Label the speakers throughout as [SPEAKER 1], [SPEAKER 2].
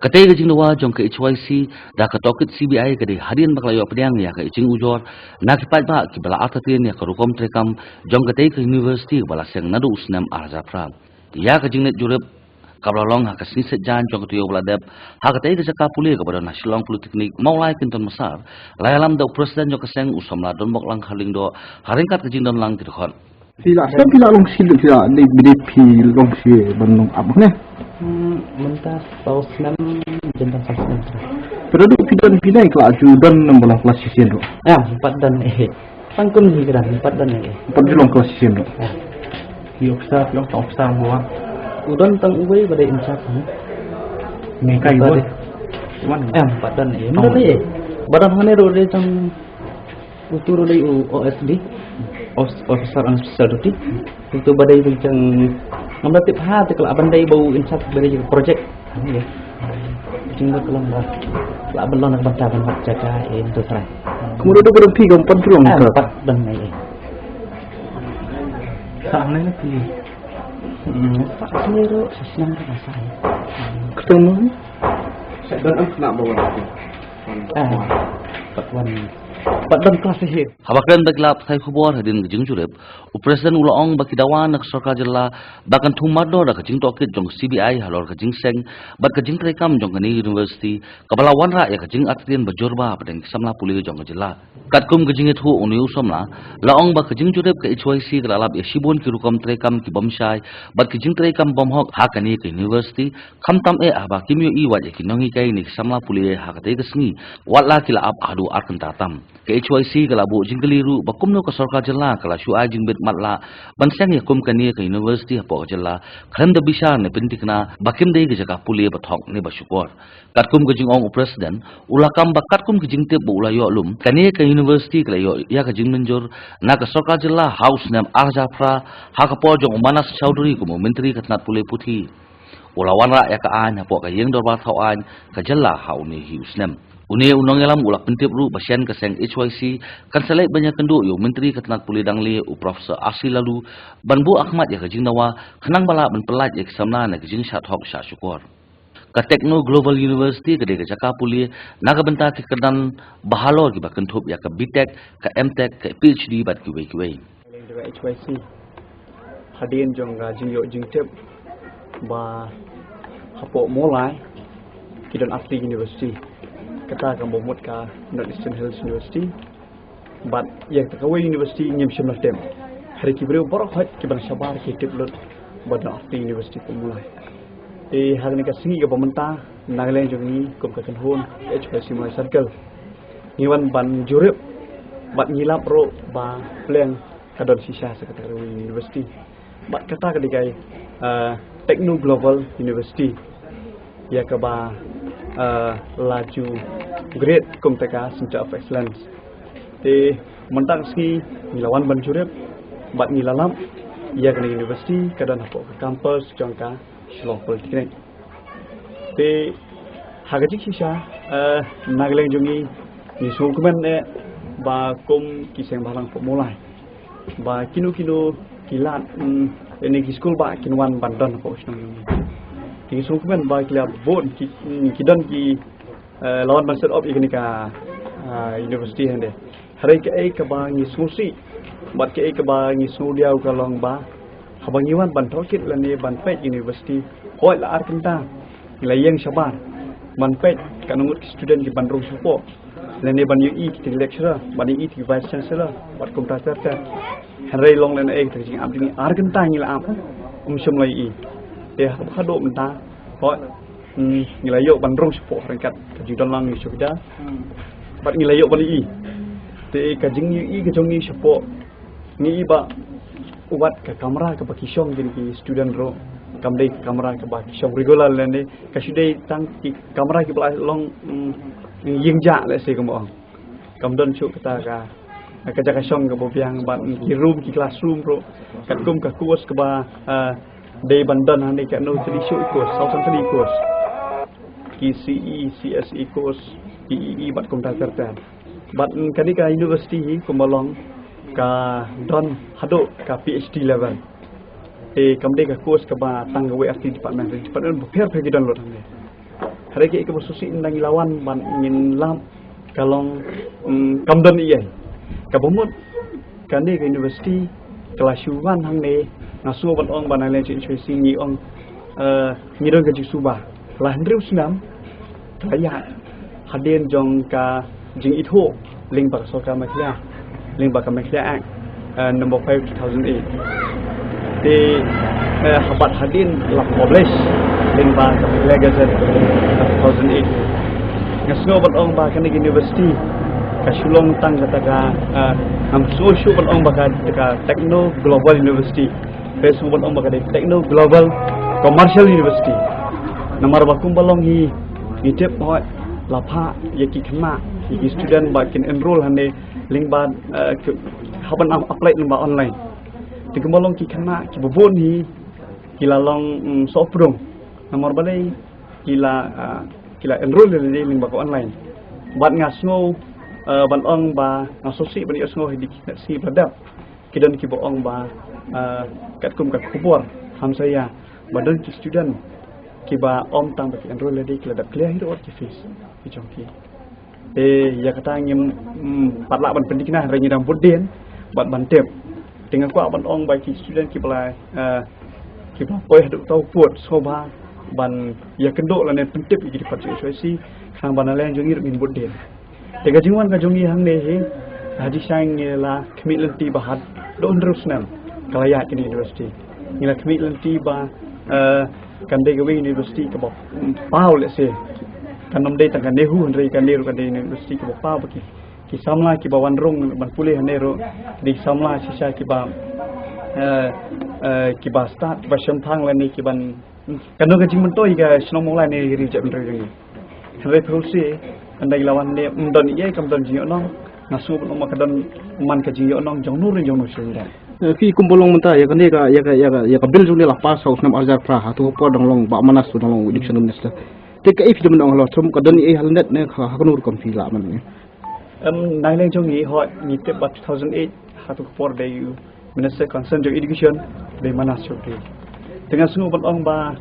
[SPEAKER 1] Katai ke jingdawa jong ke HYC dah ke tokit CBI ke di hadian baklayo pediang ya ke jing ujor nak kipat ba ki bala atatin ya ke rukom trekam jong katai ke university bala seng nadu usnam arzapra ya ke jingnet jurep kablolong ha ke sniset jan jong ke tuyo bala dep ha katai ke jaka puli ke pada nasional politeknik maulai kinton mesar layalam do presiden jong ke seng usam la don bok lang haling do haringkat ke jingdon lang ki dokon
[SPEAKER 2] Tidak, saya tidak long sih tidak di BDP long sih bandung apa nih?
[SPEAKER 3] Mentas tahu senam jentan senam.
[SPEAKER 2] Produk pindah kelas dan 16 kelas sisi itu.
[SPEAKER 3] Ya, 4 dan pangkun higran 4 dan
[SPEAKER 2] 4 di long kelas sisi itu.
[SPEAKER 3] Yoksa, yang tak usah buat. Udon tang uwe pada insaf.
[SPEAKER 2] Mereka itu.
[SPEAKER 3] Mana? 4 dan mana barang mana rode tang utur rode OSD. Officer and Security itu badai bincang ngambil tip hati kalau abang day bau insaf badai project ya jingga kelam lah lah belum nak bantah ban jaga itu try
[SPEAKER 2] Kemudian itu berhenti keempat di long ke
[SPEAKER 3] 4 dan ini
[SPEAKER 2] sana lagi
[SPEAKER 3] Pak Sendiri senang dengan saya
[SPEAKER 2] ketemu
[SPEAKER 4] Dan nak bawa lagi.
[SPEAKER 3] 4 dan kelas ini
[SPEAKER 1] Habakan baglap sai khubor hadin jing jurep upresiden ulaong baki dawan nak sarkar jilla bakan thumado da kajing tokit jong CBI halor kajing seng bat kajing trekam jong kani university kabala wanra ya kajing atrin bajorba padeng samla puli jong jilla katkum kajing ethu unu somla laong ba kajing jurep ke HYC kalalap ya shibun ki rukom trekam ki bomshai bat kajing trekam bomhok hakani ke university khamtam e aba kimyo i wa ya kinongi kai ni samla puli ha kate kesni wala kila ab adu arkan tatam ke HYC kalabu jingkeliru bakum no ke sarkar jilla kala shuai jingbet matla bansang ya kum kani ke university hapo jilla khan da bisa ne pentikna bakim dei ke jaka puli bathok ne basyukor katkum ke jingong presiden ulakam bakatkum ke jingte bu ulayo lum kani ke university kala yo ya ke jingmenjur na ke sarkar jilla house nam arjafra ha ka po jong manas chaudhuri ko menteri katnat puli puthi ulawan ra ya ka an hapo ka yeng dor ba thau an ka jilla hauni hiusnem Uni unang yalam ulak pentip ru basian keseng HYC kan selek banyak kenduk yo menteri ketenat puli dangli u profesor Asli lalu banbu Ahmad ya kajing nawa kenang bala ben pelat ya kesamna na kajing syat hok sya syukur ka Tekno Global University ke de jaka puli naga benta ke kedan bahalor ki bakentup ya ke BTech ke MTech ke PhD bat ki wei
[SPEAKER 4] Dengan HYC hadian jong jing yo jing tip ba hapo mulai kidan Asli University kata akan membuat ke Northeastern Hills University, but yang terkawal University nyem sembilan tem. Hari kibru borok hat kiban sabar kitip lut pada Asli University pemulai. Hari ni kasingi ke pemerintah Nagaland juga ni kum kakan hon HYC mulai circle. Iwan ban jurip, bat ngilap ro ba pleng kadon sisa sekretari University. Bat kata kedikai Tekno Global University, ya keba laju grade kum teka Center of Excellence. Mentang ski ngilawan banjurep bat ngilalam ia kena university kadang apa ke kampus jangka Shillong Polytechnic. Hagajik sisa Nagaland jungi ni sukumen ba kum kiseng balang pemulai. Ba kinu kilat ini ki school ba kinwan bandan apa usnang jungi. Kini sukumen ba kilat bon kidan ki lawan ban set up ikanika university hande. Hari ke ba ngi susi bat ke ba ngi sudia ukalong ba habang iwan ban tokit lani ban pet university hoi la arkenta ila yang sabar ban pet kanungut student ki ban rong supo lani ban UI ki lecturer ban UI ki vice chancellor bat komputer ta hari long lani ek jing am jing arkenta ngila am sum lai I te hado menta hoi ngilayo ban rong supo rengkat kajidan lang ni sudah bat ngilayo ban UI te kajing UI kajong supo ni iba ubat ke kamera ke bakisong jadi ki student ro kamdai kamera ke bakisong regular lene kasudai tang ki kamera ki bala long yingja le se ko kamdon chu kata ka jaga song ke bobiang ban ki room ki classroom ro katkum ka course ke ba dei bandan hande ka no tri show course sausan tri course ki CE CSE course PEE bat komputer ter bat kadika university ko malong ka don hado ka PhD level kamde ka course ka ba tang WFT department berper pergi don lot hande hari ke bersusi nang lawan ban ingin lam kalong kamdan iya kabumut kande ke university kelas yuan hang ne ngasu ban ong ban ale chui ni ong ni dong ke subah lah ndriu senam kaya hadin jong ka jing itho ling bak soka maklia ling bak maklia number 5 2008 di habat hadin lah publish ling bak maklia gazette 2008 ngasno ban ong ba kan university kasulong tang kata am social ban ong ba ka techno global university Facebook ban ong ba ka techno global commercial university namar bakum balong hi tip hot lapha yaki khma hi student ba kin enroll hande link ba haban apply number online tikumbalong ki khma ki bobon hi kilalong soprong namar balai kila enroll le link ba ko online bat ngasno ban ong ba ngasosi ban yasno hi si badap kidan ki bo ong ba kat kum kat kubur ham saya badan ki student ki ba om tang ba ki enroll le ki ladap clear hiro ki fees ki jongki ya kata ngim patla ban pendik nah renyi dam budin bat bantep dengan kwa ban ong ba ki student ki bala poi hadu tau puat soba ban ya kendok la ne pentip ki di patsi soisi khang ban ale jongi min budin tega jingwan ka jongi hang ne he haji sang la khmi lenti bahat don rusnam kalaya ki university ngila khmi lenti ba kande gawe university ka bok pau le se kanam dei tang nehu ndrei kanderu kande university ka bok pau ki samla ki bawan rong ban pulih hanero di samla sisa ki ba start ba syamthang la ni ki ban kanu ka jing mentoi ka snom la ni ri jap ndrei ngi ndrei pulsi andai lawan ne don ye kam don jing onong nasu ban ma kadan man ka jing onong jong nur sunda
[SPEAKER 2] Ki kumbolong menta ya kan ya ka bil juli lah pas haus nam arjar pra hatu po dong long ba manas tu dong long diction minister te ka if jom dong lo trum ka dan e halnet ne kha kanur kom fi la man
[SPEAKER 4] nai leng jong ni hot ni te 2008 hatu por de minister concerned education de manas chokri dengan sungu ban ong ba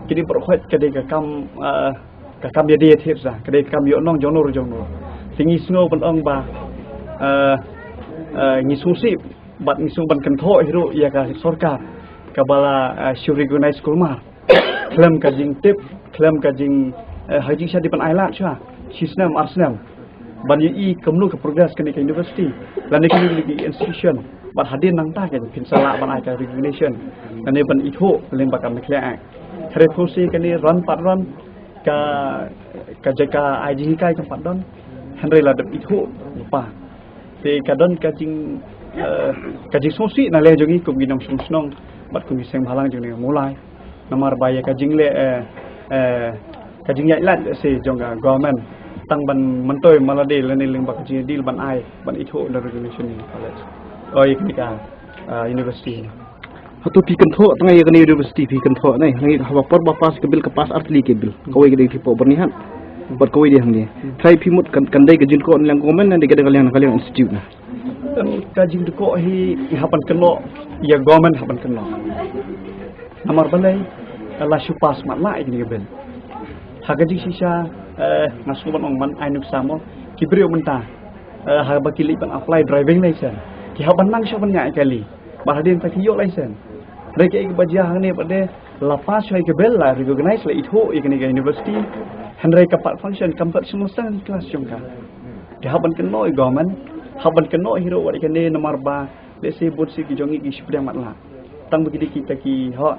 [SPEAKER 4] kini berkhot ka de ka kam ya de thep sa ka de kam yo nong jong nur tingi sungu ban ong ba ngi susip bat ngisung ban kentho hiro ya ka sarkar kabala syuri gunai school mar klem ka jing tip klem ka jing haji sha di pan ailat cha sisnam arsnam ban yi kemnu ka progress ka university lan ni ki institution bat hadin nang ta ka pin sala ban ai ka regulation lan ni ban itho lem ba ka mekla act refusi ka ni run ka jaka ai kai ka padon henry la dep itho pa te kadon ka jing kajing sosi na le jongi kum ginam snong bat kum seng halang jong mulai namar baya kajing le kajing ya lat se jonga government tang ban mentoi malade le ne ling bak jing deal ban ai ban itho the regulation ni college oi kika university
[SPEAKER 2] hatu pi kan tho tang ya kan university pi kan tho nai ngi hawa por ba pas ke bil ke pas artli ke bil kawai gede tipo bernihan bat kawai dia hang dia try pi mut kan dai ke jin ko lang komen nan de gede kalian institute na
[SPEAKER 4] kajing deko hi hapan keno ya government hapan keno namar balai la supas mat la ini ben hagaji sisa ngasuban ong man ainuk samo kibrio menta ha bakili ban apply driving license ki haban nang syaban ngai kali bahadin tak yo license reke ik bajia hang ne bade la pas chai ke bel la recognize la itho ikni university handrai kapat function kampat semesta kelas jongka di haban keno government haban keno hero wat ikane namar ba let's say bot si ki jongi ki shpdang matla tang begidi kita ki ha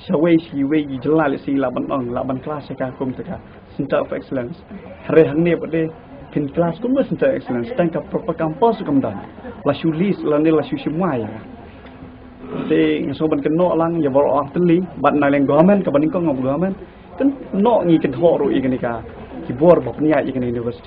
[SPEAKER 4] sawai si wei gi jela let's say laban ong laban kelas ka kum taka center of excellence hare hangne bade pin kelas kum center of excellence tang ka proper campus kum dan la shulis la ne la shushimai te ngasoban keno lang ya bor artli bat na leng government ka baning ko ngom government kan no ngi ken ho ro ikane ka ki bor bapnya ikane university